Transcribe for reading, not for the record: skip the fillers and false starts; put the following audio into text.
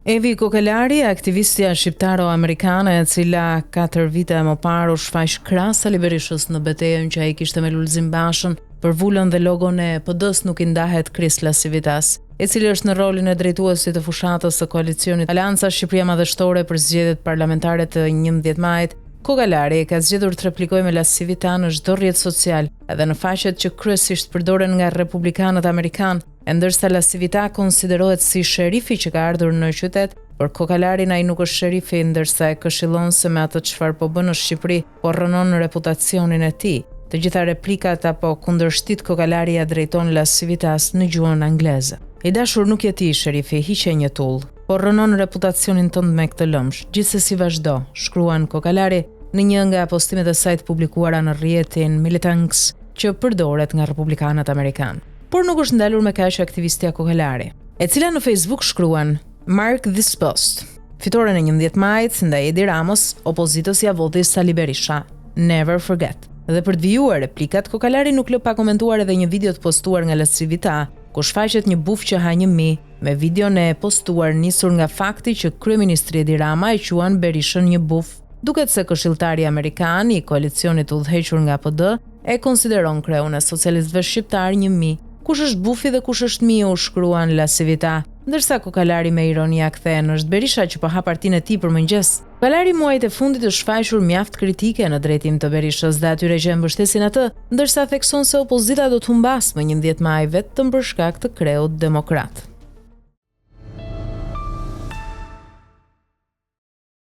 Evi Kokalari, aktivistja shqiptaro-amerikane e cila 4 vite më parë u shfaq krahas Sali Berishës në betejën që ai kishte me Lulzim Bashën për vulën dhe logon e PD-s nuk i ndahet Krisla Civitas, i cili është në rolin e drejtuesit të fushatës së koalicionit Aleanca Shqipëria Madhështore për zgjedhjet parlamentare të 11 majit. Kokalari ka zgjedhur të replikojë me La Civita në çdo rrjet social, edhe në faqet që kryesisht përdoren nga republikanët amerikanë, ndërsa La Civita konsiderohet si sherifi që ka ardhur në qytet, por Kokalarin ai nuk është sherifi, ndërsa e këshillon se me atë çfarë po bën në Shqipëri, po rrënon reputacionin e tij. Të gjitha replikat apo kundërshtit Kokalari ja drejton La Civitas në gjuhën angleze. I dashur nuk je ti sherifi, hiqe një tull, por rrënon reputacionin tënd me këtë lëmsh. Gjithsesi vazhdo, shkruan Kokalari në një nga postimet e saj të publikuara në rrjetin Militants që përdoret nga republikanët amerikanë. Por nuk është ndalur me kaq aktivistja Kokalari, e cila në Facebook shkruan: "Mark this post. Fitoren e 11 majit ndaj Edi Ramos, opozitës ja voti Sali Berisha. Never forget." Dhe për të vijuar replikat, Kokalari nuk lë pa komentuar edhe një video të postuar nga La Civita, ku shfaqet një buf që ha një mi, me videon e postuar nisur nga fakti që kryeministri Edi Rama e quan Berishën një buf. Duket se këshilltari amerikan i koalicionit udhëhequr nga PD e konsideron kreun e socialistëve shqiptar një mi. Kush është bufi dhe kush është miu, shkruan La Civita, ndërsa Kokalari me ironia kthehen: "Është Berisha që po ha partinë e tij për mëngjes." Kokalari muajt e fundit është shfaqur mjaft kritike në drejtim të Berishës dhe atyre që mbështesin atë, ndërsa thekson se opozita do të humbas më 11 maj vetëm për shkak të kreut demokrat.